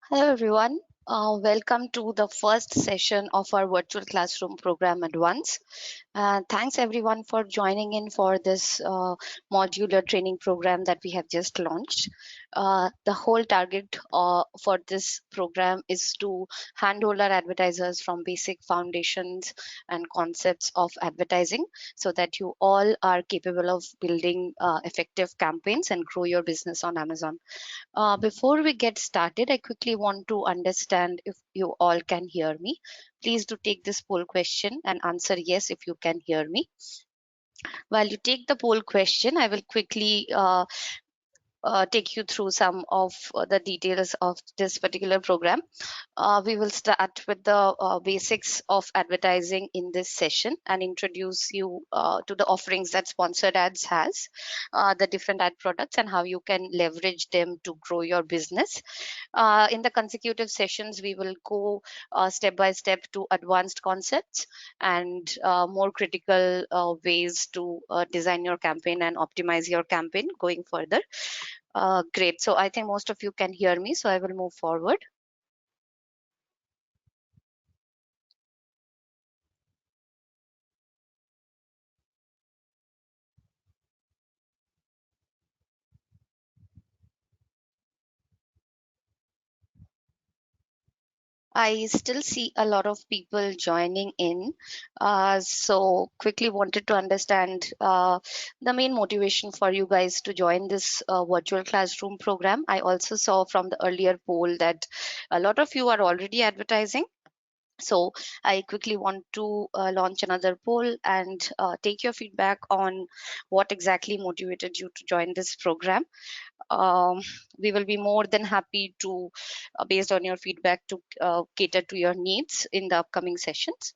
Hello everyone. Welcome to the first session of our virtual classroom program Advance. Thanks everyone for joining in for this modular training program that we have just launched. The whole target for this program is to handhold our advertisers from basic foundations and concepts of advertising so that you all are capable of building effective campaigns and grow your business on Amazon. Before we get started, I quickly want to understand if you all can hear me. Please do take this poll question and answer yes if you can hear me. While you take the poll question, I will quickly take you through some of the details of this particular program. We will start with the basics of advertising in this session and introduce you to the offerings that sponsored ads has, the different ad products and how you can leverage them to grow your business. In the consecutive sessions, we will go step by step to advanced concepts and more critical ways to design your campaign and optimize your campaign going further. Great. So I think most of you can hear me, so I will move forward. I still see a lot of people joining in. So quickly wanted to understand the main motivation for you guys to join this virtual classroom program. I also saw from the earlier poll that a lot of you are already advertising. So I quickly want to launch another poll and take your feedback on what exactly motivated you to join this program. um, we will be more than happy to, based on your feedback, to cater to your needs in the upcoming sessions.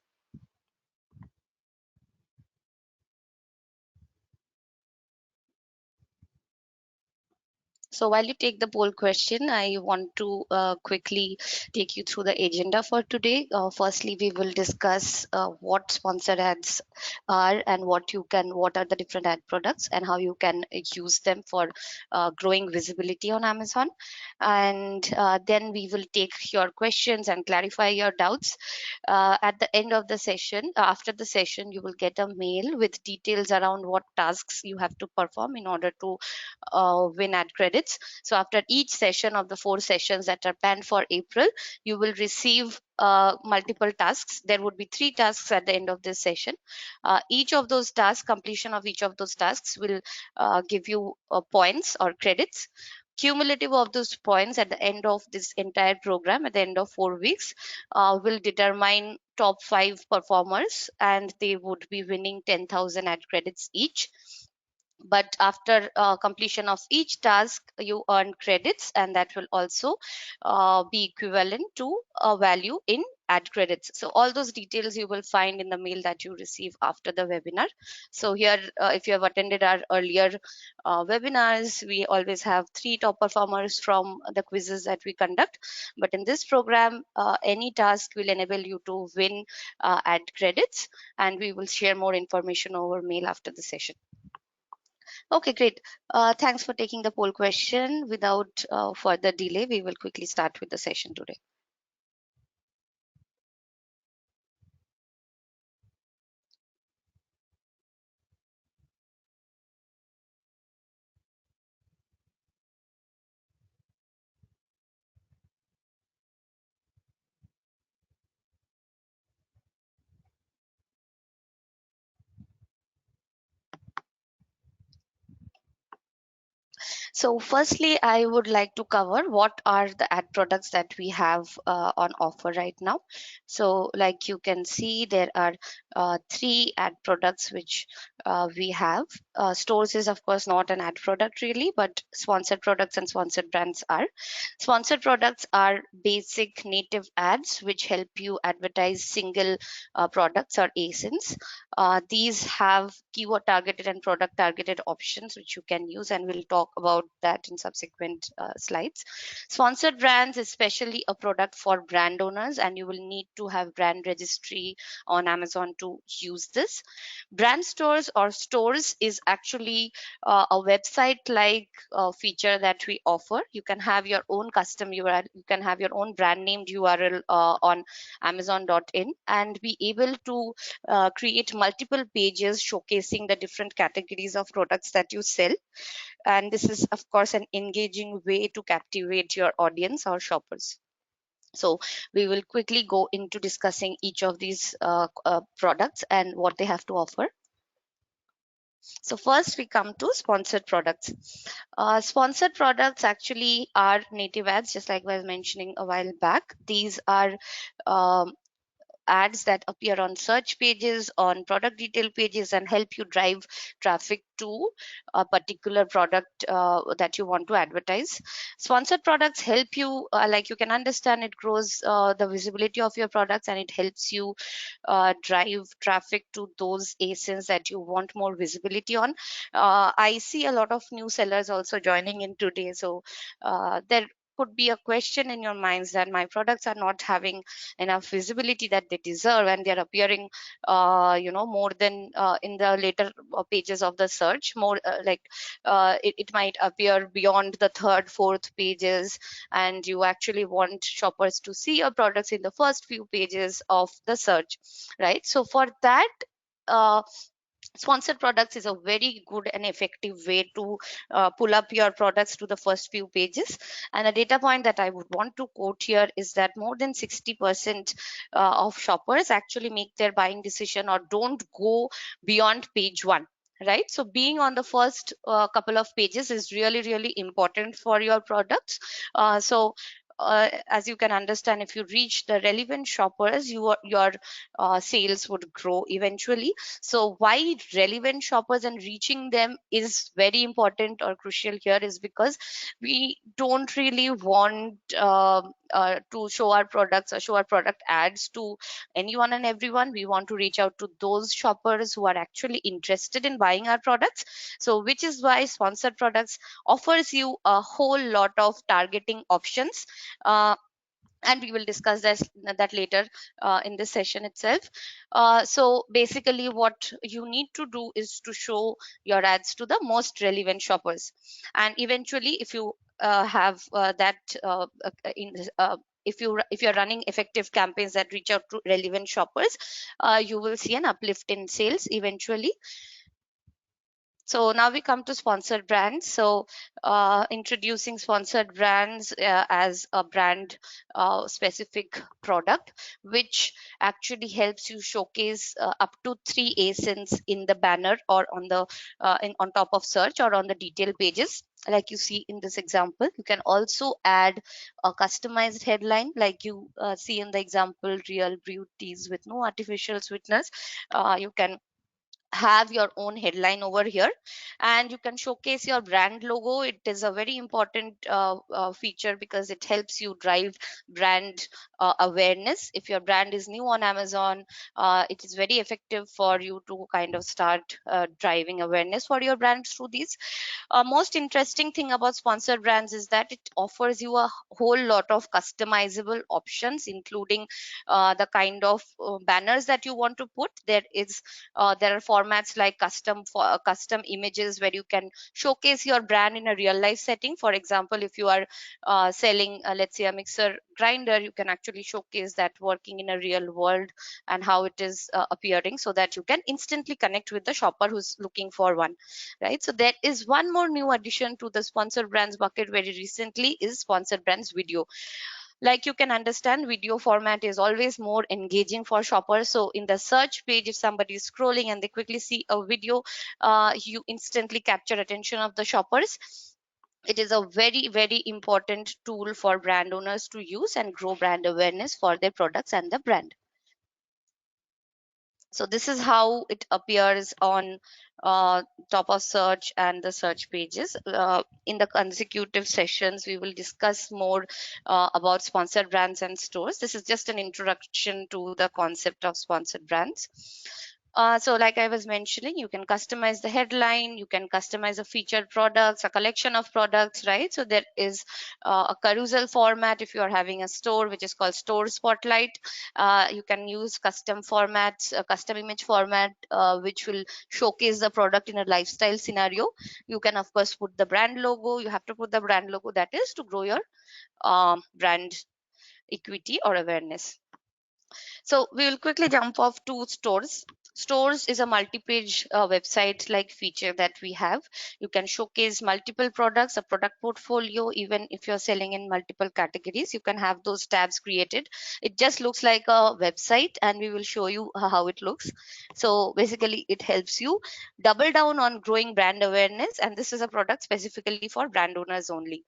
So while you take the poll question, I want to quickly take you through the agenda for today. Firstly, we will discuss what sponsored ads are and what are the different ad products and how you can use them for growing visibility on Amazon. And then we will take your questions and clarify your doubts. At the end of the session, after the session, you will get a mail with details around what tasks you have to perform in order to win ad credits. So after each session of the 4 sessions that are planned for April, you will receive multiple tasks. There would be 3 tasks at the end of this session. Each of those tasks, completion of each of those tasks will give you points or credits. Cumulative of those points at the end of this entire program, at the end of 4 weeks, will determine top 5 performers, and they would be winning 10,000 ad credits each. But after completion of each task, you earn credits, and that will also be equivalent to a value in ad credits. So all those details you will find in the mail that you receive after the webinar. So here, if you have attended our earlier webinars, we always have 3 top performers from the quizzes that we conduct. But in this program, any task will enable you to win ad credits, and we will share more information over mail after the session. Okay, great. Thanks for taking the poll question. Without further delay, we will quickly start with the session today. So firstly, I would like to cover what are the ad products that we have on offer right now. So like you can see, there are 3 ad products which we have. Stores is of course not an ad product really, but sponsored products and sponsored brands are. Sponsored products are basic native ads which help you advertise single products or ASINs. These have keyword targeted and product targeted options which you can use, and we'll talk about that in subsequent slides. Sponsored brands, especially a product for brand owners, and you will need to have brand registry on Amazon to use this. Brand stores or stores is actually a website like feature that we offer. You can have your own custom URL, you can have your own brand named URL on amazon.in and be able to create multiple pages showcasing the different categories of products that you sell. And this is, of course, an engaging way to captivate your audience or shoppers. So we will quickly go into discussing each of these products and what they have to offer. So first we come to sponsored products. Sponsored products actually are native ads, just like I was mentioning a while back. These are um, ads that appear on search pages, on product detail pages, and help you drive traffic to a particular product that you want to advertise. Sponsored products help you, like you can understand, it grows the visibility of your products and it helps you drive traffic to those ASINs that you want more visibility on. I see a lot of new sellers also joining in today. So there could be a question in your minds that my products are not having enough visibility that they deserve and they're appearing more than in the later pages of the search, more it might appear beyond the third, fourth pages, and you actually want shoppers to see your products in the first few pages of the search, right? So for that, uh, sponsored products is a very good and effective way to pull up your products to the first few pages. And a data point that I would want to quote here is that more than 60% of shoppers actually make their buying decision or don't go beyond page one, right? So being on the first couple of pages is really, really important for your products. As you can understand, if you reach the relevant shoppers, your sales would grow eventually. So why relevant shoppers and reaching them is very important or crucial here is because we don't really want to show our products or show our product ads to anyone and everyone. We want to reach out to those shoppers who are actually interested in buying our products. So which is why sponsored products offers you a whole lot of targeting options. Uh, and we will discuss that later in this session itself. So basically what you need to do is to show your ads to the most relevant shoppers, and eventually if you have that in if you're running effective campaigns that reach out to relevant shoppers, you will see an uplift in sales eventually. So now we come to sponsored brands. So introducing sponsored brands as a brand specific product, which actually helps you showcase up to 3 ASINs in the banner or on the on top of search or on the detail pages. Like you see in this example, you can also add a customized headline, like you see in the example, real beauties with no artificial sweeteners. You can have your own headline over here, and you can showcase your brand logo. It is a very important feature because it helps you drive brand awareness. If your brand is new on Amazon, it is very effective for you to kind of start driving awareness for your brand through these. Most interesting thing about sponsored brands is that it offers you a whole lot of customizable options, including the kind of banners that you want to put. There are formats like custom images where you can showcase your brand in a real life setting. For example, if you are selling let's say a mixer grinder, you can actually showcase that working in a real world and how it is appearing, so that you can instantly connect with the shopper who's looking for one, right? So there is one more new addition to the sponsored brands bucket very recently, is sponsored brands video. Like you can understand, video format is always more engaging for shoppers. So in the search page, if somebody is scrolling and they quickly see a video, you instantly capture attention of the shoppers. It is a very, very important tool for brand owners to use and grow brand awareness for their products and the brand. So this is how it appears on top of search and the search pages. In the consecutive sessions, we will discuss more about sponsored brands and stores. This is just an introduction to the concept of sponsored brands. So like I was mentioning, you can customize the headline, you can customize the featured products, a collection of products, right? So there is a carousel format if you are having a store, which is called Store Spotlight. You can use custom formats, custom image format, which will showcase the product in a lifestyle scenario. You can of course put the brand logo. You have to put the brand logo, that is to grow your brand equity or awareness. So we will quickly jump off to stores. Stores is a multi-page website like feature that we have. You can showcase multiple products, a product portfolio. Even if you're selling in multiple categories, you can have those tabs created. It just looks like a website, and we will show you how it looks. So basically it helps you double down on growing brand awareness, and this is a product specifically for brand owners only.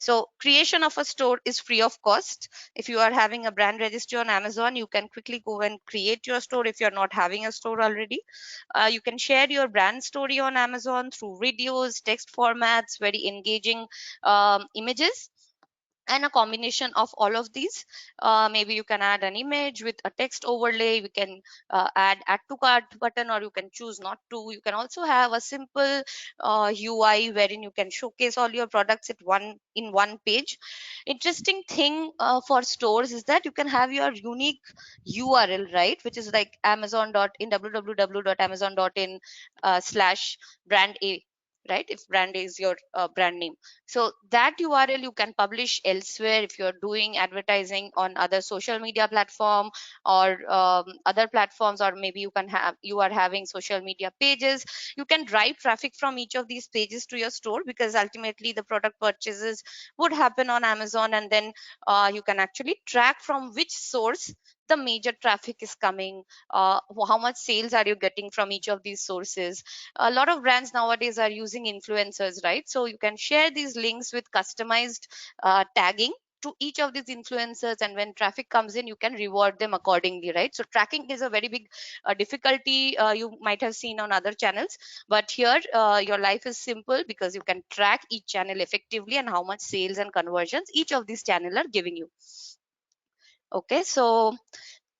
So creation of a store is free of cost. If you are having a brand registry on Amazon, you can quickly go and create your store. If you're not having a store already, you can share your brand story on Amazon through videos, text formats, very engaging images, and a combination of all of these. Maybe you can add an image with a text overlay. We can add to cart button, or you can choose not to. You can also have a simple UI wherein you can showcase all your products at one in one page. Interesting thing for stores is that you can have your unique URL, right, which is like amazon dot in www.amazon.in slash brand a, right, if brand A is your brand name. So that URL you can publish elsewhere if you're doing advertising on other social media platform, or other platforms, or maybe you are having social media pages. You can drive traffic from each of these pages to your store, because ultimately the product purchases would happen on Amazon, and then you can actually track from which source the major traffic is coming. How much sales are you getting from each of these sources? A lot of brands nowadays are using influencers, right? So you can share these links with customized tagging to each of these influencers, and when traffic comes in, you can reward them accordingly, right? So tracking is a very big difficulty you might have seen on other channels, but here your life is simple, because you can track each channel effectively and how much sales and conversions each of these channel are giving you. Okay, so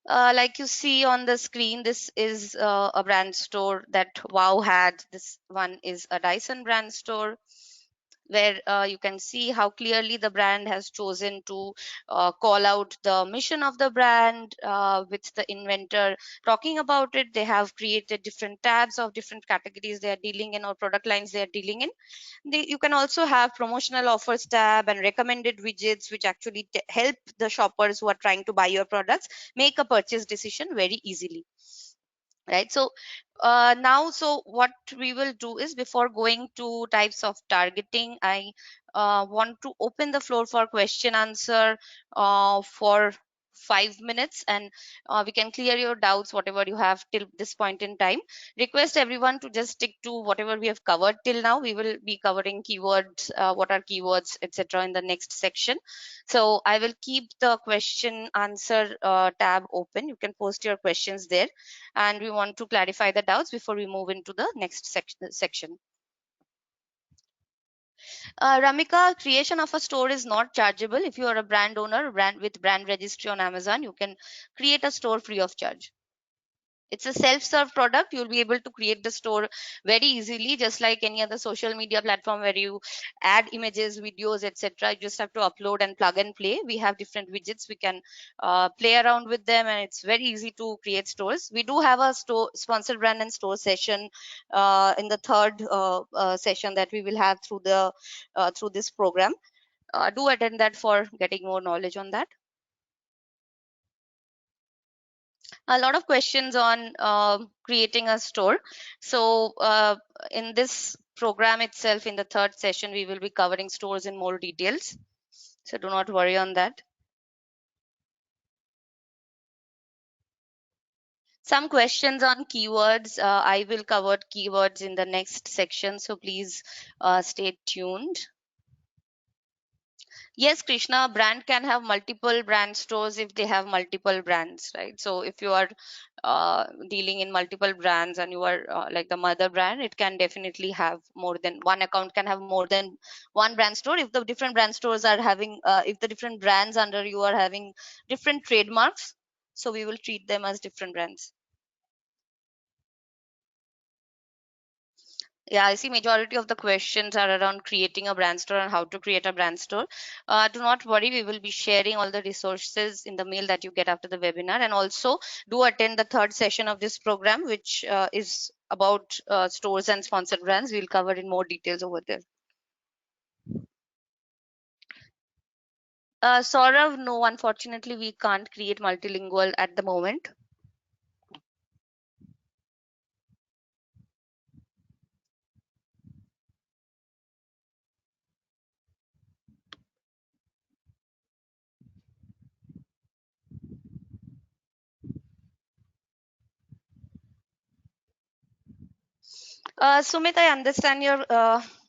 like you see on the screen, this is a brand store that Wow had. This one is a Dyson brand store, where you can see how clearly the brand has chosen to call out the mission of the brand with the inventor talking about it. They have created different tabs of different categories they are dealing in, or product lines they are dealing in. You can also have promotional offers tab and recommended widgets, which actually help the shoppers who are trying to buy your products make a purchase decision very easily, right? So now, so what we will do is, before going to types of targeting, I want to open the floor for question answer for 5 minutes, and we can clear your doubts whatever you have till this point in time. Request everyone to just stick to whatever we have covered till now. We will be covering keywords, what are keywords, etc., in the next section. So I will keep the question answer tab open. You can post your questions there, and we want to clarify the doubts before we move into the next section. Ramika, creation of a store is not chargeable. If you are a brand owner, brand with brand registry on Amazon, you can create a store free of charge. It's a self-serve product. You'll be able to create the store very easily, just like any other social media platform where you add images, videos, etc. You just have to upload and plug and play. We have different widgets. We can play around with them, and it's very easy to create stores. We do have a store sponsored brand and store session in the third session that we will have through this program. Do attend that for getting more knowledge on that. A lot of questions on creating a store. So in this program itself, in the third session, we will be covering stores in more details. So do not worry on that. Some questions on keywords. I will cover keywords in the next section. So please stay tuned. Yes, Krishna, brand can have multiple brand stores if they have multiple brands, right? So if you are dealing in multiple brands and you are like the mother brand, it can definitely have more than one account, can have more than one brand store. If the different brand stores are having, if the different brands under you are having different trademarks, so we will treat them as different brands. Yeah, I see majority of the questions are around creating a brand store and how to create a brand store. Do not worry, we will be sharing all the resources in the mail that you get after the webinar. And also do attend the third session of this program, which is about stores and sponsored brands. We'll cover in more details over there. Saurav, no, unfortunately, we can't create multilingual at the moment. Sumit, I understand your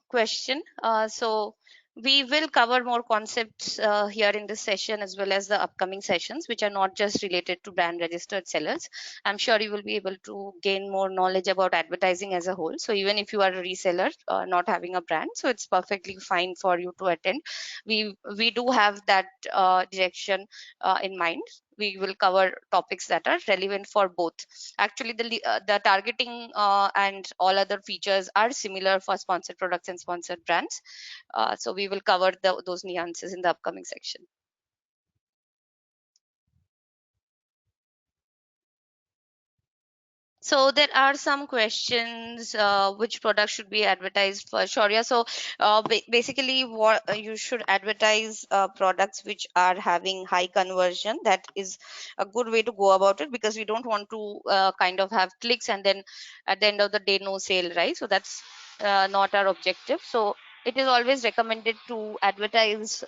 question. So we will cover more concepts here in this session as well as the upcoming sessions, which are not just related to brand registered sellers. I'm sure you will be able to gain more knowledge about advertising as a whole. So even if you are a reseller, not having a brand, so it's perfectly fine for you to attend. We do have that direction in mind. We will cover topics that are relevant for both. Actually, the targeting and all other features are similar for sponsored products and sponsored brands. So we will cover those nuances in the upcoming section. So there are some questions, which product should be advertised for Shaurya. So basically what you should advertise products which are having high conversion. That is a good way to go about it, because we don't want to kind of have clicks and then at the end of the day no sale, right? So that's not our objective. So it is always recommended to advertise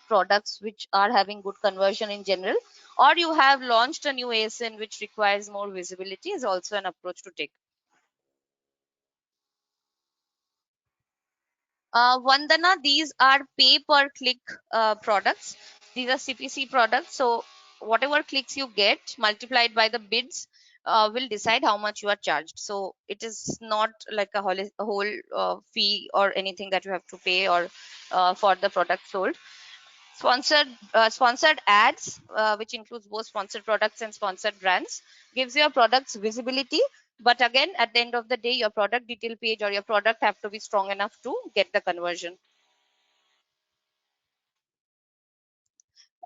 products which are having good conversion in general, or you have launched a new ASN which requires more visibility, is also an approach to take. Vandana, these are pay per click products. These are CPC products. So whatever clicks you get multiplied by the bids will decide how much you are charged. So it is not like a whole fee or anything that you have to pay or for the product sold. Sponsored ads, which includes both sponsored products and sponsored brands, gives your products visibility. But again, at the end of the day, your product detail page or your product have to be strong enough to get the conversion.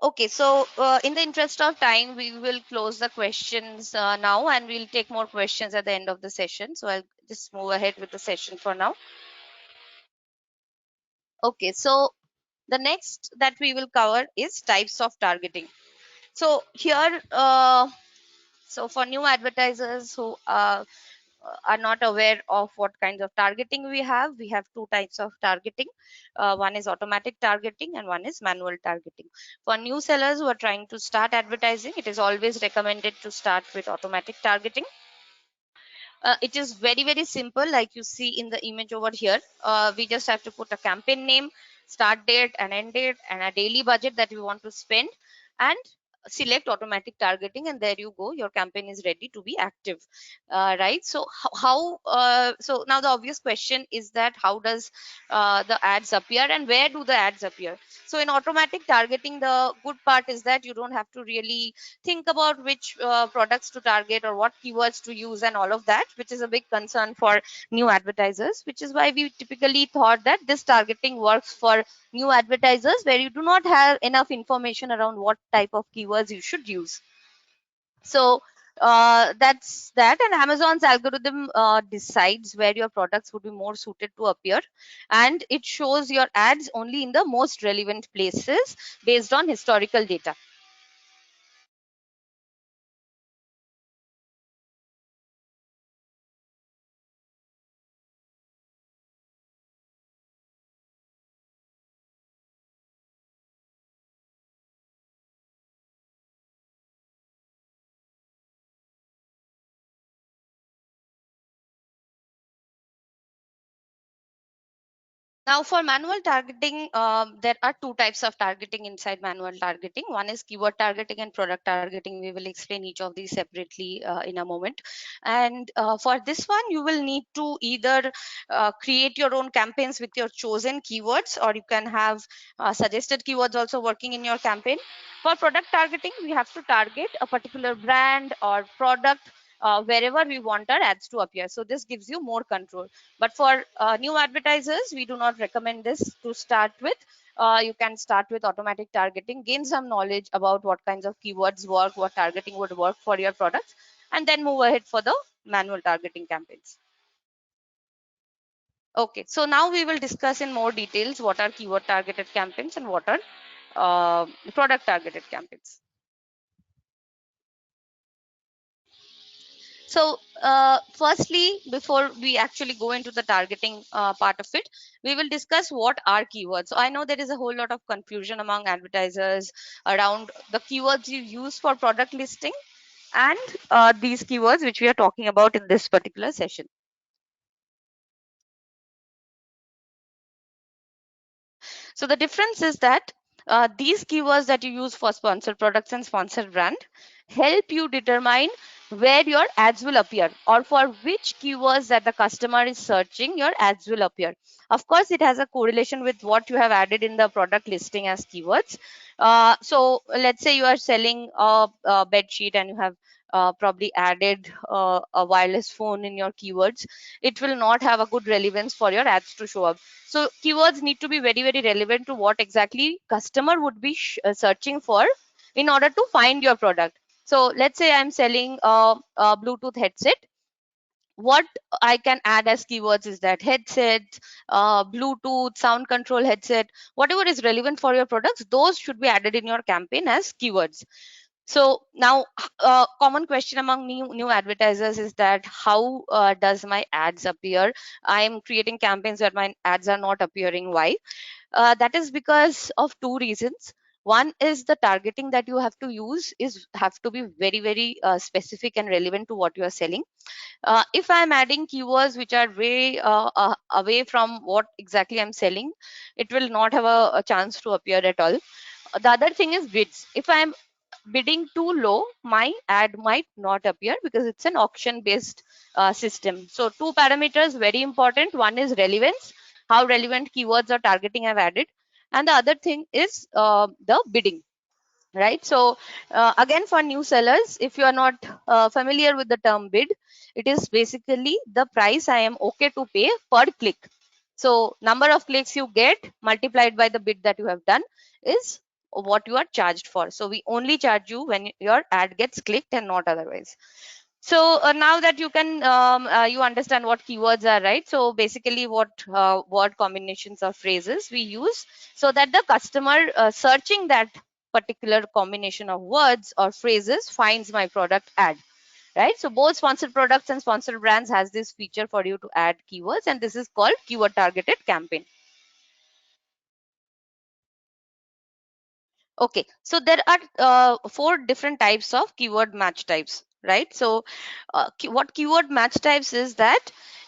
Okay, so in the interest of time, we will close the questions now, and we'll take more questions at the end of the session. So I'll just move ahead with the session for now. Okay, so the next that we will cover is types of targeting. So here, so for new advertisers who are not aware of what kinds of targeting we have two types of targeting. One is automatic targeting and one is manual targeting. For new sellers who are trying to start advertising, it is always recommended to start with automatic targeting. It is very simple, like you see in the image over here. We just have to put a campaign name, start date and end date, and a daily budget that we want to spend, and select automatic targeting, and there you go, your campaign is ready to be active. Right, so so now the obvious question is that how does the ads appear and where do the ads appear? So in automatic targeting, the good part is that you don't have to really think about which products to target or what keywords to use and all of that, which is a big concern for new advertisers, which is why we typically thought that this targeting works for new advertisers where you do not have enough information around what type of keywords you should use. So that's that, and Amazon's algorithm decides where your products would be more suited to appear, and it shows your ads only in the most relevant places based on historical data. Now, for manual targeting, there are two types of targeting inside manual targeting. One is keyword targeting and product targeting. We will explain each of these separately in a moment. And for this one, you will need to either create your own campaigns with your chosen keywords, or you can have suggested keywords also working in your campaign. For product targeting, we have to target a particular brand or product wherever we want our ads to appear. So this gives you more control. But for new advertisers, we do not recommend this to start with. You can start with automatic targeting, gain some knowledge about what kinds of keywords work, what targeting would work for your products, and then move ahead for the manual targeting campaigns. Okay, so now we will discuss in more details what are keyword targeted campaigns and what are product targeted campaigns. So firstly, before we actually go into the targeting part of it, we will discuss what are keywords. So I know there is a whole lot of confusion among advertisers around the keywords you use for product listing and these keywords which we are talking about in this particular session. So the difference is that these keywords that you use for sponsored products and sponsored brand help you determine where your ads will appear, or for which keywords that the customer is searching your ads will appear. Of course, it has a correlation with what you have added in the product listing as keywords. So let's say you are selling a bed sheet and you have probably added a wireless phone in your keywords. It will not have a good relevance for your ads to show up. So keywords need to be very, very relevant to what exactly customer would be searching for in order to find your product. So let's say I'm selling a Bluetooth headset. What I can add as keywords is that headset, Bluetooth, sound control headset, whatever is relevant for your products, those should be added in your campaign as keywords. So now, common question among new advertisers is that how does my ads appear? I am creating campaigns where my ads are not appearing. Why? That is because of two reasons. One is the targeting that you have to use is have to be very, very specific and relevant to what you are selling. If I'm adding keywords which are way away from what exactly I'm selling, it will not have a chance to appear at all. The other thing is bids. If I'm bidding too low, my ad might not appear because it's an auction based system. So two parameters very important. One is relevance, how relevant keywords or targeting I've added, and the other thing is the bidding, right? So again, for new sellers, if you are not familiar with the term bid, it is basically the price I am okay to pay per click. So number of clicks you get multiplied by the bid that you have done is what you are charged for. So we only charge you when your ad gets clicked and not otherwise. So now that you can you understand what keywords are, right? So basically what word combinations or phrases we use so that the customer searching that particular combination of words or phrases finds my product ad, right? So both sponsored products and sponsored brands has this feature for you to add keywords, and this is called keyword targeted campaign. Okay, so there are four different types of keyword match types, right? So, what keyword match types is that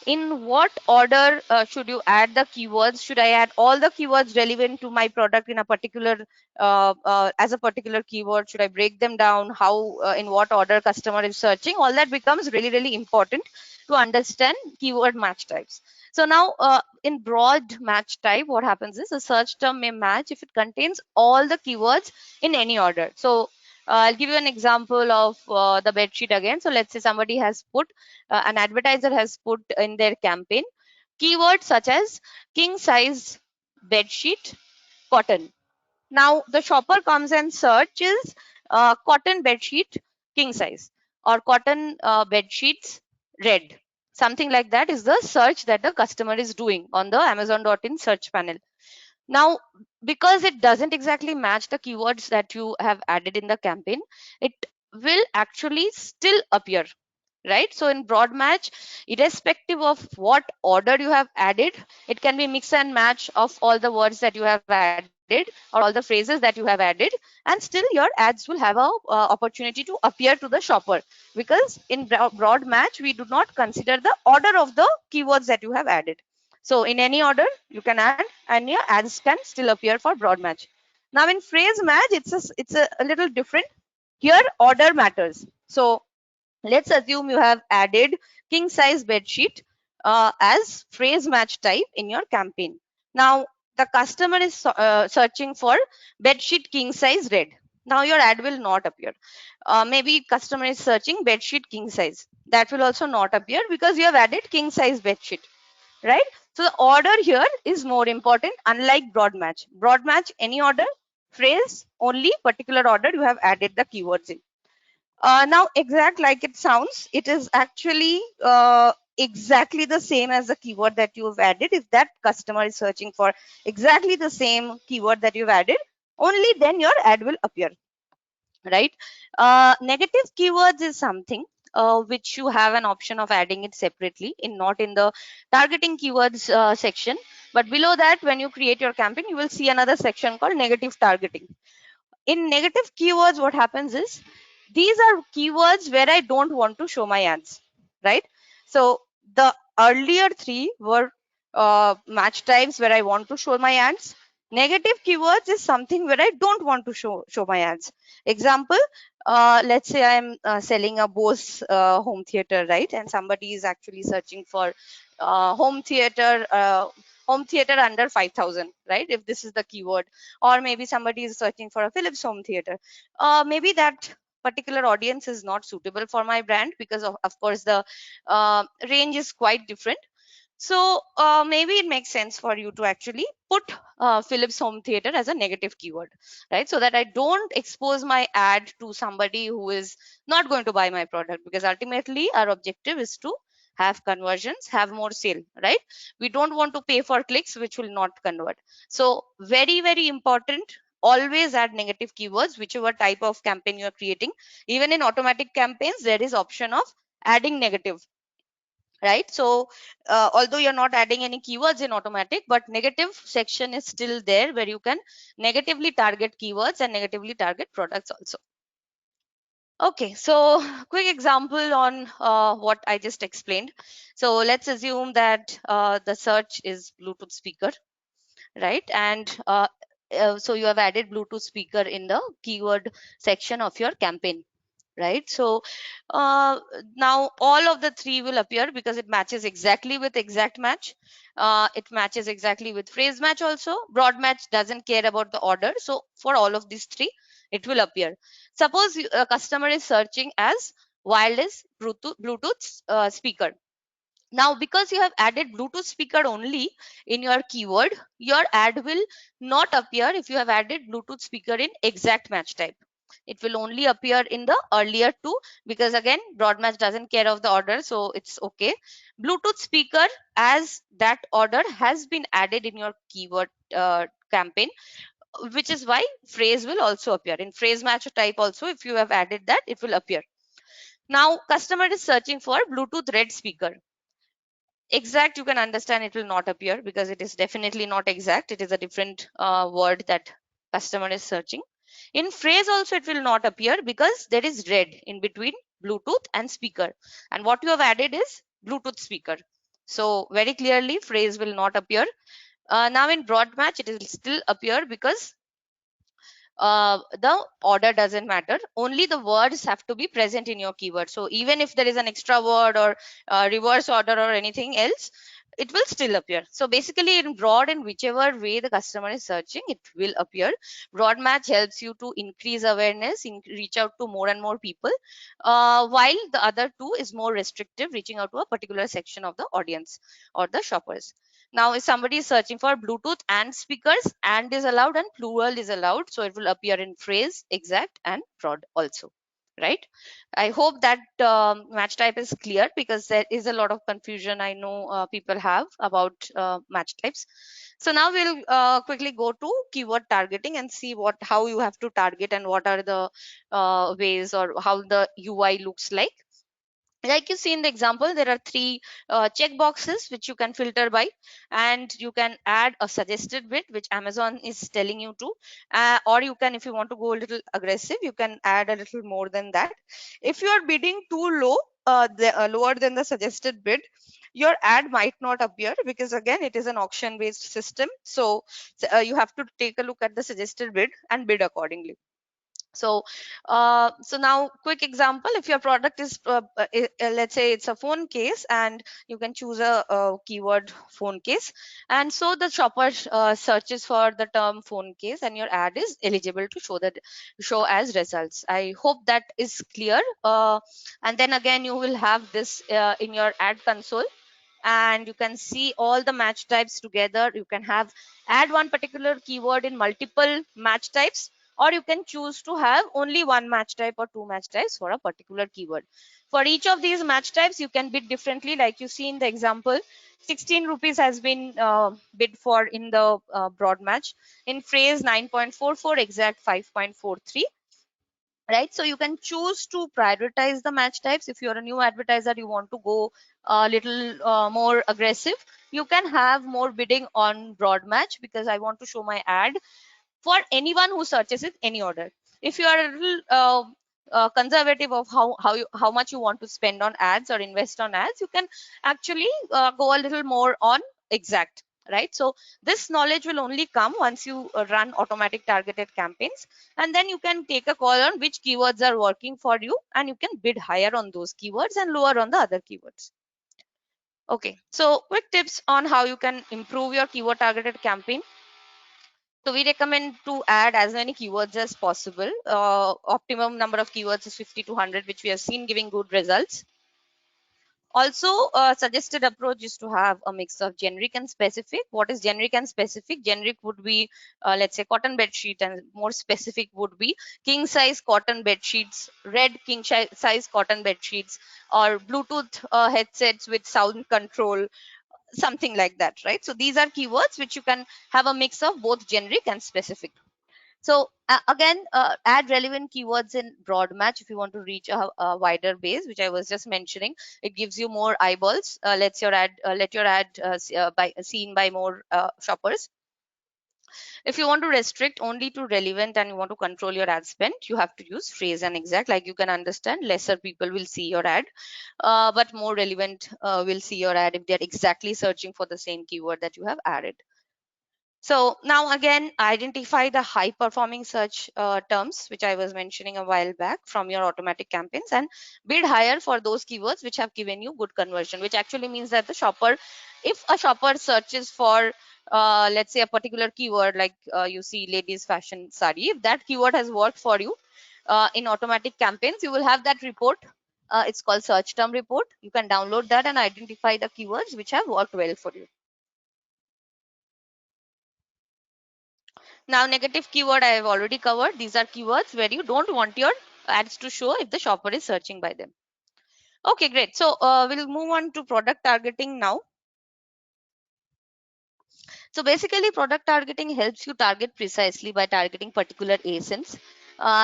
in what order should you add the keywords? Should I add all the keywords relevant to my product in a particular as a particular keyword? Should I break them down? How in what order customer is searching? All that becomes really, really important to understand keyword match types. So now in broad match type, what happens is a search term may match if it contains all the keywords in any order. So I'll give you an example of the bed sheet again. So let's say somebody has put, an advertiser has put in their campaign keywords such as king size bed sheet, cotton. Now the shopper comes and searches cotton bed sheet king size or cotton bed sheets red. Something like that is the search that the customer is doing on the Amazon.in search panel. Now, because it doesn't exactly match the keywords that you have added in the campaign, it will actually still appear, right? So in broad match, irrespective of what order you have added, it can be mix and match of all the words that you have added or all the phrases that you have added, and still your ads will have a opportunity to appear to the shopper, because in broad match we do not consider the order of the keywords that you have added. So in any order you can add and your ads can still appear for broad match. Now in phrase match, it's a little different. Here order matters. So let's assume you have added king size bedsheet as phrase match type in your campaign. Now the customer is searching for bedsheet king size red. Now your ad will not appear. Maybe customer is searching bed sheet king size. That will also not appear because you have added king size bed sheet, right? So the order here is more important, unlike broad match. Broad match, any order, phrase, only particular order you have added the keywords in. Now, exact like it sounds, it is actually exactly the same as the keyword that you've added. If that customer is searching for exactly the same keyword that you've added, only then your ad will appear, right? Negative keywords is something which you have an option of adding it separately, in not in the targeting keywords section, but below that, when you create your campaign, you will see another section called negative targeting. In negative keywords, what happens is these are keywords where I don't want to show my ads, right? So the earlier three were match types where I want to show my ads. Negative keywords is something where I don't want to show my ads. Example, let's say I'm selling a Bose home theater, right? And somebody is actually searching for home theater under 5,000, right? If this is the keyword, or maybe somebody is searching for a Philips home theater. Maybe that particular audience is not suitable for my brand because of course the range is quite different. So maybe it makes sense for you to actually put Philips home theater as a negative keyword, right? So that I don't expose my ad to somebody who is not going to buy my product, because ultimately our objective is to have conversions, have more sale, right? We don't want to pay for clicks which will not convert. So very, very important. Always add negative keywords, whichever type of campaign you are creating. Even in automatic campaigns, there is option of adding negative, right? So although you're not adding any keywords in automatic, but negative section is still there where you can negatively target keywords and negatively target products also. Okay, so quick example on what I just explained. So let's assume that the search is Bluetooth speaker, right? And so you have added Bluetooth speaker in the keyword section of your campaign, right? So now all of the three will appear because it matches exactly with exact match. It matches exactly with phrase match also. Broad match doesn't care about the order. So for all of these three, it will appear. Suppose a customer is searching as wireless Bluetooth speaker. Now, because you have added Bluetooth speaker only in your keyword, your ad will not appear if you have added Bluetooth speaker in exact match type. It will only appear in the earlier two, because again, broad match doesn't care of the order, so it's okay. Bluetooth speaker, as that order has been added in your keyword campaign, which is why phrase will also appear in phrase match type also. If you have added that, it will appear. Now, customer is searching for Bluetooth red speaker. Exact, you can understand it will not appear because it is definitely not exact. It is a different word that customer is searching. In phrase also it will not appear because there is red in between Bluetooth and speaker, and what you have added is Bluetooth speaker. So very clearly phrase will not appear. Now in broad match it will still appear because the order doesn't matter, only the words have to be present in your keyword. So even if there is an extra word or reverse order or anything else, it will still appear. So basically in broad, in whichever way the customer is searching, it will appear. Broad match helps you to increase awareness, reach out to more and more people, while the other two is more restrictive, reaching out to a particular section of the audience or the shoppers. Now, if somebody is searching for Bluetooth and speakers, and is allowed and plural is allowed, so it will appear in phrase, exact, and broad also, right? I hope that match type is clear, because there is a lot of confusion I know people have about match types. So now we'll quickly go to keyword targeting and see how you have to target and what are the ways or how the UI looks like you see in the example. There are three check boxes which you can filter by, and you can add a suggested bid which Amazon is telling you to, or you can, if you want to go a little aggressive, you can add a little more than that. If you are bidding too low, lower than the suggested bid, your ad might not appear, because again it is an auction based system. So you have to take a look at the suggested bid and bid accordingly. So now quick example, if your product is let's say it's a phone case, and you can choose a keyword phone case, and so the shopper searches for the term phone case, and your ad is eligible to show as results. I hope that is clear. And then again, you will have this in your ad console, and you can see all the match types together. You can have add one particular keyword in multiple match types, or you can choose to have only one match type or two match types for a particular keyword. For each of these match types, you can bid differently. Like you see in the example, 16 rupees has been bid for in the broad match. In phrase, 9.44, exact 5.43. Right, so you can choose to prioritize the match types. If you're a new advertiser, you want to go a little more aggressive, you can have more bidding on broad match, because I want to show my ad for anyone who searches it any order. If you are a little conservative of how much you want to spend on ads or invest on ads, you can actually go a little more on exact. Right, so this knowledge will only come once you run automatic targeted campaigns, and then you can take a call on which keywords are working for you, and you can bid higher on those keywords and lower on the other keywords. Okay, so quick tips on how you can improve your keyword targeted campaign. So we recommend to add as many keywords as possible. Optimum number of keywords is 50 to 100, which we have seen giving good results. Also, suggested approach is to have a mix of generic and specific. What is generic and specific? Generic would be, let's say, cotton bed sheet, and more specific would be king size cotton bed sheets, red king size cotton bed sheets, or Bluetooth headsets with sound control, something like that. Right, so these are keywords which you can have a mix of both generic and specific. So again, add relevant keywords in broad match if you want to reach a wider base, which I was just mentioning. It gives you more eyeballs, let your ad by seen by more shoppers. If you want to restrict only to relevant and you want to control your ad spend, you have to use phrase and exact. Like you can understand, lesser people will see your ad, but more relevant will see your ad if they're exactly searching for the same keyword that you have added. So now again, identify the high performing search terms, which I was mentioning a while back, from your automatic campaigns, and bid higher for those keywords which have given you good conversion, which actually means that the shopper, if a shopper searches for, let's say, a particular keyword, like you see ladies fashion sari, if that keyword has worked for you in automatic campaigns, you will have that report. It's called search term report. You can download that and identify the keywords which have worked well for you. Now, negative keyword I have already covered. These are keywords where you don't want your ads to show if the shopper is searching by them. Okay, great. So we'll move on to product targeting now. So basically, product targeting helps you target precisely by targeting particular ASINs.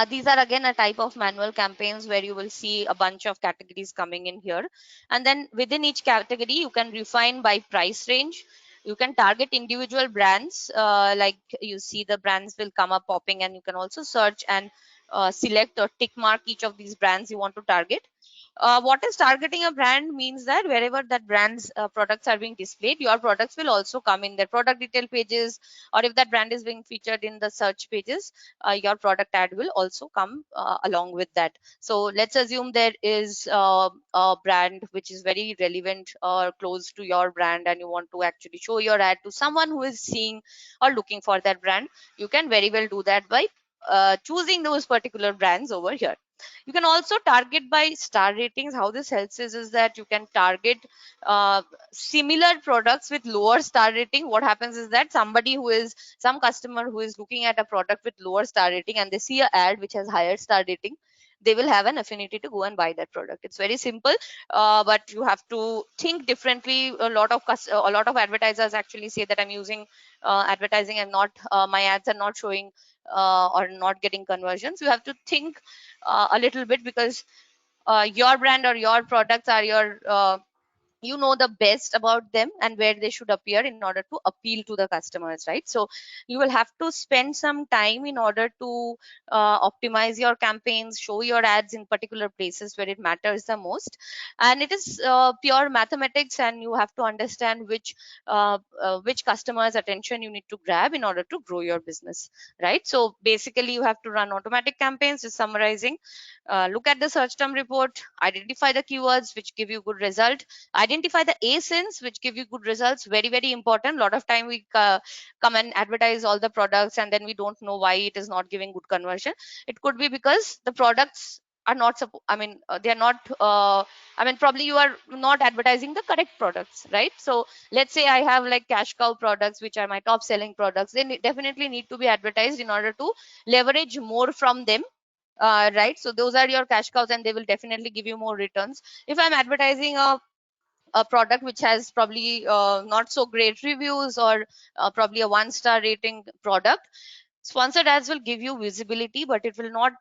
These are again a type of manual campaigns where you will see a bunch of categories coming in here. And then within each category, you can refine by price range. You can target individual brands, like you see the brands will come up popping, and you can also search and select or tick mark each of these brands you want to target. What is targeting a brand means that wherever that brand's products are being displayed, your products will also come in their product detail pages, or if that brand is being featured in the search pages, your product ad will also come along with that. So let's assume there is a brand which is very relevant or close to your brand, and you want to actually show your ad to someone who is seeing or looking for that brand. You can very well do that by choosing those particular brands over here. You can also target by star ratings. How this helps is that you can target similar products with lower star rating. What happens is that some customer who is looking at a product with lower star rating, and they see a ad which has higher star rating, they will have an affinity to go and buy that product. It's very simple, but you have to think differently. A lot of advertisers actually say that I'm using advertising and not my ads are not showing or not getting conversions. You have to think a little bit, because your brand or your products are your you know the best about them and where they should appear in order to appeal to the customers, right? So you will have to spend some time in order to optimize your campaigns, show your ads in particular places where it matters the most. And it is pure mathematics, and you have to understand which customers attention you need to grab in order to grow your business, right? So basically you have to run automatic campaigns, just summarizing. Look at the search term report, identify the keywords which give you good result, identify the asins which give you good results. Very very important. A lot of time we come and advertise all the products and then we don't know why it is not giving good conversion. It could be because the products are not they are not probably you are not advertising the correct products, right? So let's say I have like cash cow products which are my top selling products, they definitely need to be advertised in order to leverage more from them, right? So those are your cash cows and they will definitely give you more returns. If I'm advertising a product which has probably not so great reviews, or probably a 1 star rating product, sponsored ads will give you visibility but it will not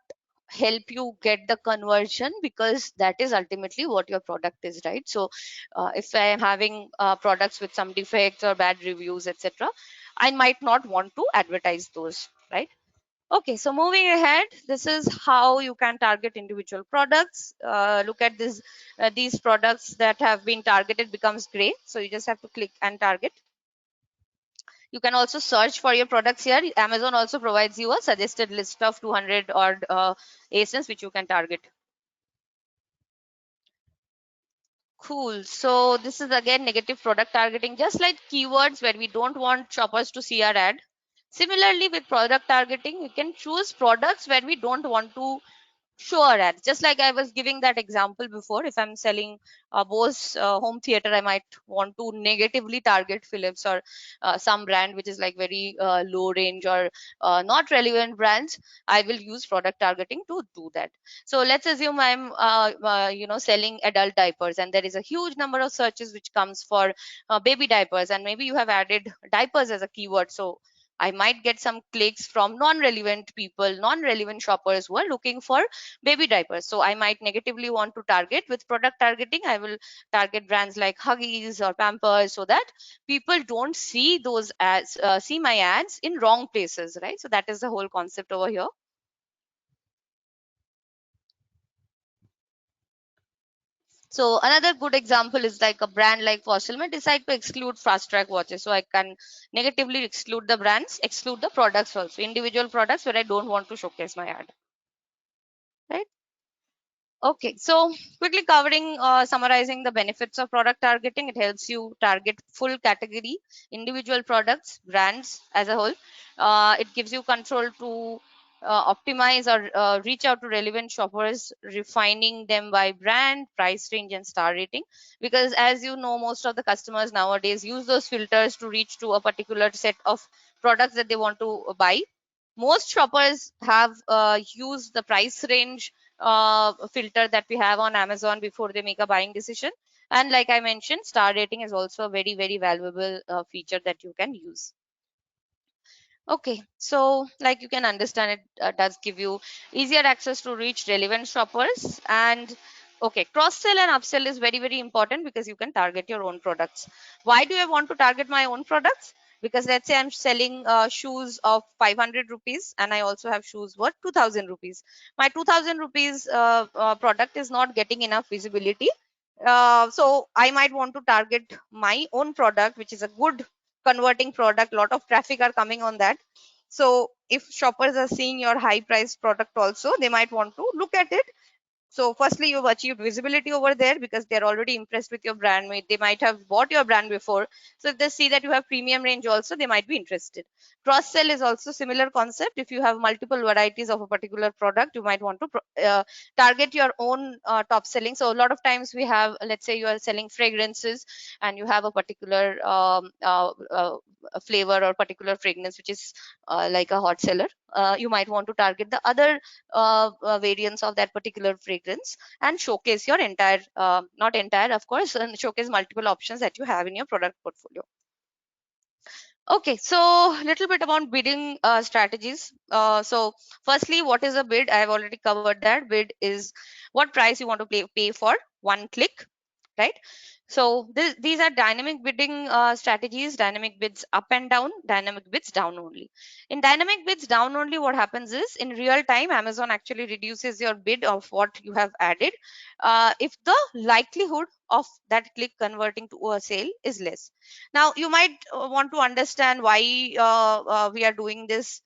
help you get the conversion, because that is ultimately what your product is, right? So if I am having products with some defects or bad reviews, etc., I might not want to advertise those, right? Okay, so moving ahead, this is how you can target individual products. Look at this, these products that have been targeted becomes gray. So you just have to click and target. You can also search for your products here. Amazon also provides you a suggested list of 200 odd ASINs which you can target. Cool. So this is again negative product targeting, just like keywords where we don't want shoppers to see our ad. Similarly, with product targeting, you can choose products where we don't want to sure ads. Just like I was giving that example before, if I'm selling Bose home theater, I might want to negatively target Philips or some brand which is like very low range or not relevant brands. I will use product targeting to do that. So let's assume I'm selling adult diapers, and there is a huge number of searches which comes for baby diapers, and maybe you have added diapers as a keyword. So I might get some clicks from non-relevant people, non-relevant shoppers who are looking for baby diapers. So I might negatively want to target. With product targeting, I will target brands like Huggies or Pampers, so that people don't see those ads, see my ads in wrong places, right? So that is the whole concept over here. So another good example is like a brand like Fossil may decide to exclude fast track watches. So I can negatively exclude the brands, exclude the products also, individual products where I don't want to showcase my ad, right? Okay, so quickly covering, summarizing the benefits of product targeting. It helps you target full category, individual products, brands as a whole. It gives you control to optimize or reach out to relevant shoppers, refining them by brand, price range, and star rating. Because as you know, most of the customers nowadays use those filters to reach to a particular set of products that they want to buy. Most shoppers have used the price range filter that we have on Amazon before they make a buying decision. And like I mentioned, star rating is also a very, very valuable feature that you can use. Okay, so like you can understand, it does give you easier access to reach relevant shoppers. And okay, cross sell and upsell is very, very important because you can target your own products. Why do I want to target my own products? Because let's say I'm selling shoes of 500 rupees and I also have shoes worth 2000 rupees. My 2000 rupees product is not getting enough visibility. So I might want to target my own product, which is a good converting product. Lot of traffic are coming on that. So if shoppers are seeing your high price product also, they might want to look at it. So firstly, you've achieved visibility over there because they're already impressed with your brand. They might have bought your brand before. So if they see that you have premium range also, they might be interested. Cross sell is also similar concept. If you have multiple varieties of a particular product, you might want to target your own top selling. So a lot of times we have, let's say you are selling fragrances and you have a particular flavor or particular fragrance which is like a hot seller. You might want to target the other variants of that particular fragrance and showcase your entire, not entire of course, and showcase multiple options that you have in your product portfolio. Okay, so little bit about bidding strategies. So firstly, what is a bid? I have already covered that. Bid is what price you want to pay for one click, right? So these are dynamic bidding strategies: dynamic bids up and down, dynamic bids down only. In dynamic bids down only, what happens is in real time, Amazon actually reduces your bid of what you have added if the likelihood of that click converting to a sale is less. Now, you might want to understand why we are doing this.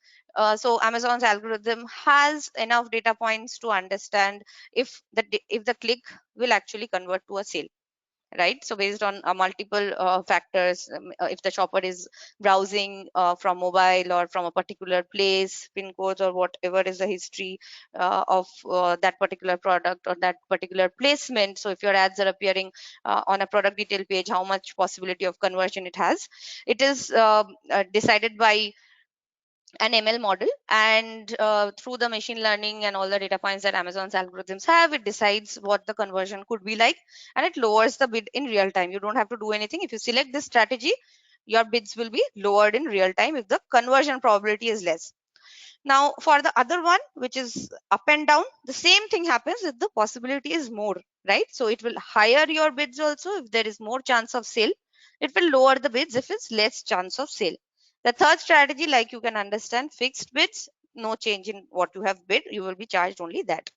So Amazon's algorithm has enough data points to understand if the click will actually convert to a sale, right? So based on multiple factors, if the shopper is browsing from mobile or from a particular place, pin codes or whatever is the history of that particular product or that particular placement. So if your ads are appearing on a product detail page, how much possibility of conversion it has, it is decided by an ML model, and through the machine learning and all the data points that Amazon's algorithms have, it decides what the conversion could be like, and it lowers the bid in real time. You don't have to do anything. If you select this strategy, your bids will be lowered in real time if the conversion probability is less. Now, for the other one, which is up and down, the same thing happens if the possibility is more, right? So it will higher your bids also if there is more chance of sale. It will lower the bids if it's less chance of sale. The third strategy, like you can understand, fixed bids, no change in what you have bid, you will be charged only that.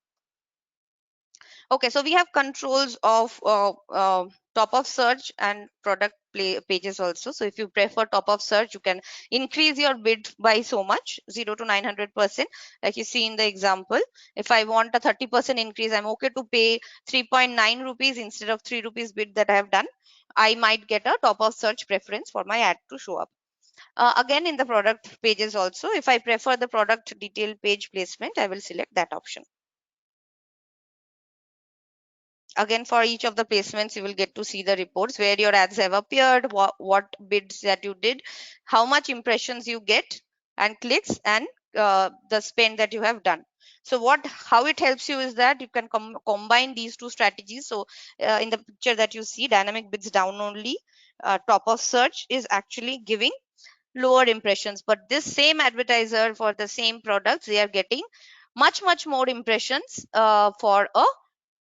Okay, so we have controls of top of search and product pages also. So if you prefer top of search, you can increase your bid by so much, 0 to 900%, like you see in the example. If I want a 30% increase, I'm okay to pay 3.9 rupees instead of 3 rupees bid that I have done. I might get a top of search preference for my ad to show up. Again, in the product pages also, if I prefer the product detail page placement, I will select that option. Again, for each of the placements, you will get to see the reports where your ads have appeared, what bids that you did, how much impressions you get and clicks, and the spend that you have done. So how it helps you is that you can combine these two strategies. So in the picture that you see, dynamic bids down only, top of search is actually giving lower impressions, but this same advertiser for the same products, they are getting much more impressions for a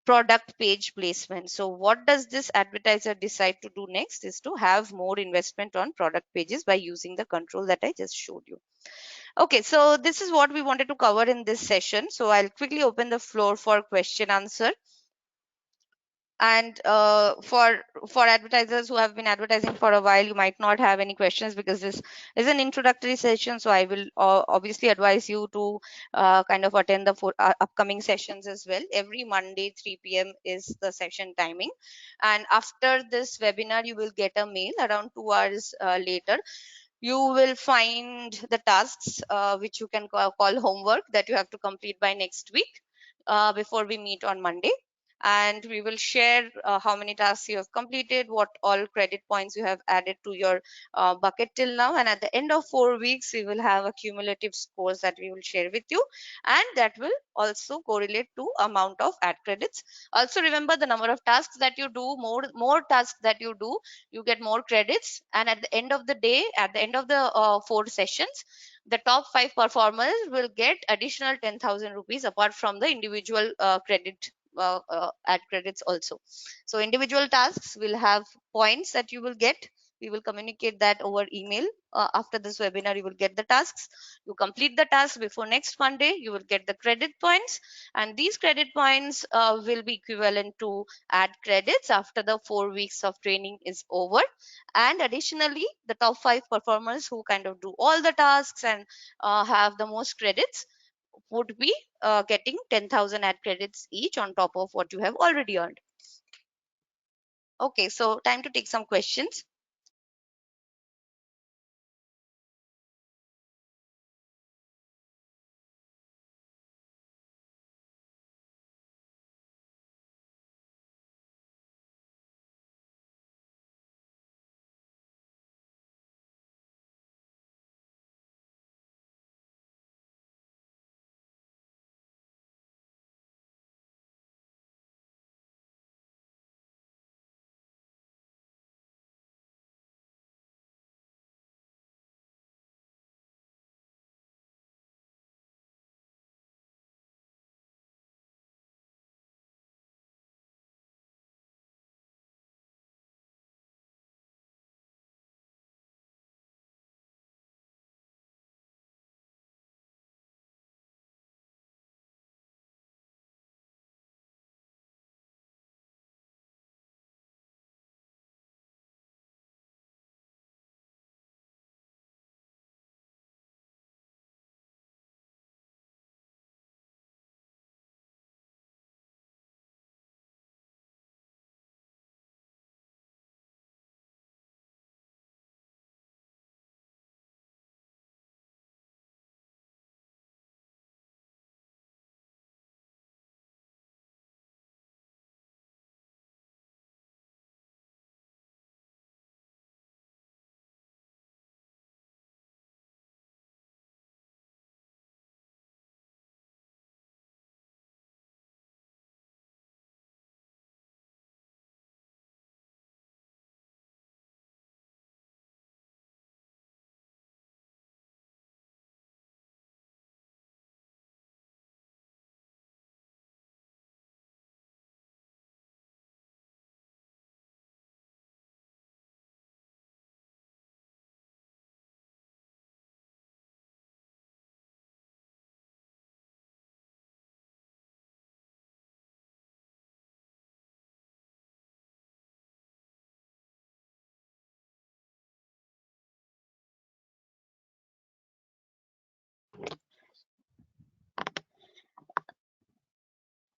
product page placement. So what does this advertiser decide to do next is to have more investment on product pages by using the control that I just showed you. Okay, so this is what we wanted to cover in this session. So I'll quickly open the floor for question answer. And for advertisers who have been advertising for a while, you might not have any questions because this is an introductory session. So I will obviously advise you to kind of attend the upcoming sessions as well. Every Monday 3 p.m. is the session timing, and after this webinar you will get a mail around 2 hours later. You will find the tasks which you can call homework that you have to complete by next week before we meet on Monday. And we will share how many tasks you have completed, what all credit points you have added to your bucket till now, and at the end of 4 weeks we will have a cumulative scores that we will share with you, and that will also correlate to amount of ad credits. Also remember, the number of tasks that you do, more tasks that you do, you get more credits, and at the end of the day, at the end of the 4 sessions, the top 5 performers will get additional 10,000 rupees apart from the individual credit ad credits also. So individual tasks will have points that you will get. We will communicate that over email. After this webinar, you will get the tasks. You complete the task before next Monday, you will get the credit points, and these credit points will be equivalent to ad credits after the 4 weeks of training is over. And additionally, the top 5 performers who kind of do all the tasks and have the most credits would be getting 10,000 ad credits each on top of what you have already earned. Okay, so time to take some questions.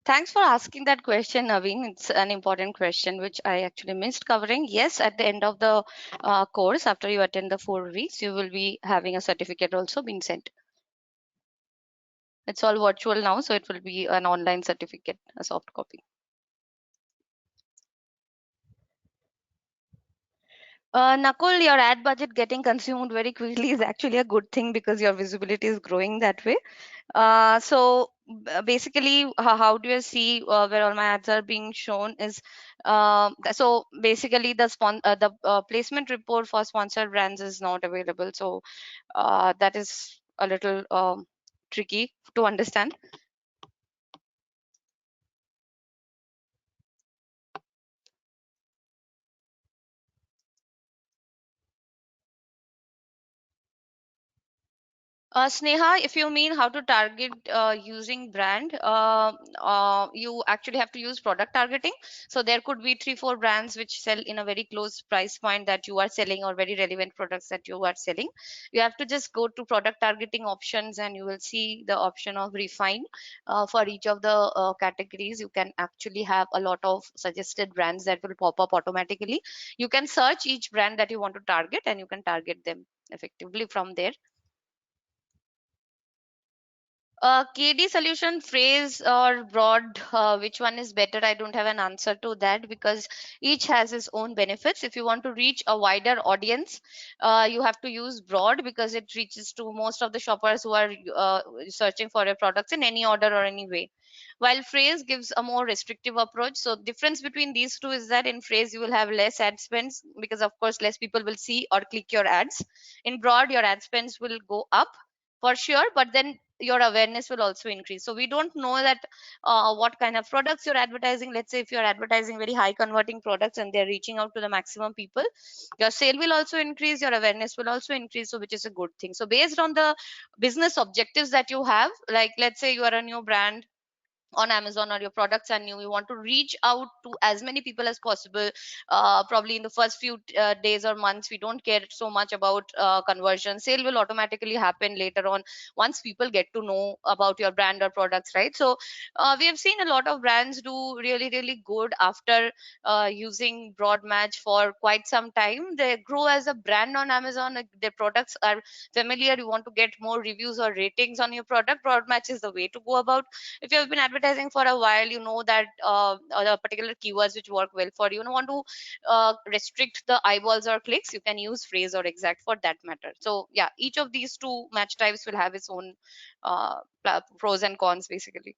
Thanks for asking that question, Naveen. It's an important question which I actually missed covering. Yes, at the end of the course, after you attend the 4 weeks, you will be having a certificate also being sent. It's all virtual now, so it will be an online certificate, a soft copy. Nakul, your ad budget getting consumed very quickly is actually a good thing because your visibility is growing that way. Basically, how do you see where all my ads are being shown is so basically the placement report for sponsored brands is not available. So that is a little tricky to understand. Sneha, if you mean how to target using brand, you actually have to use product targeting. So there could be three, four brands which sell in a very close price point that you are selling, or very relevant products that you are selling. You have to just go to product targeting options and you will see the option of refine. For each of the categories, you can actually have a lot of suggested brands that will pop up automatically. You can search each brand that you want to target and you can target them effectively from there. KD solution, phrase or broad, which one is better? I don't have an answer to that because each has its own benefits. If you want to reach a wider audience, you have to use broad because it reaches to most of the shoppers who are searching for your products in any order or any way. While phrase gives a more restrictive approach. So difference between these two is that in phrase you will have less ad spends because of course less people will see or click your ads. In broad, your ad spends will go up for sure, but then your awareness will also increase. So we don't know that what kind of products you're advertising. Let's say if you're advertising very high converting products and they're reaching out to the maximum people, your sale will also increase, your awareness will also increase, so which is a good thing. So based on the business objectives that you have, like let's say you are a new brand on Amazon, or your products are new, you want to reach out to as many people as possible. Probably in the first few days or months, we don't care so much about conversion. Sale will automatically happen later on once people get to know about your brand or products, right? So we have seen a lot of brands do really, really good after using broad match for quite some time. They grow as a brand on Amazon. Like, their products are familiar, you want to get more reviews or ratings on your product, broad match is the way to go about. If you have been advertising for a while, you know that the particular keywords which work well for you, don't want to restrict the eyeballs or clicks, you can use phrase or exact for that matter. So yeah, each of these two match types will have its own pros and cons basically.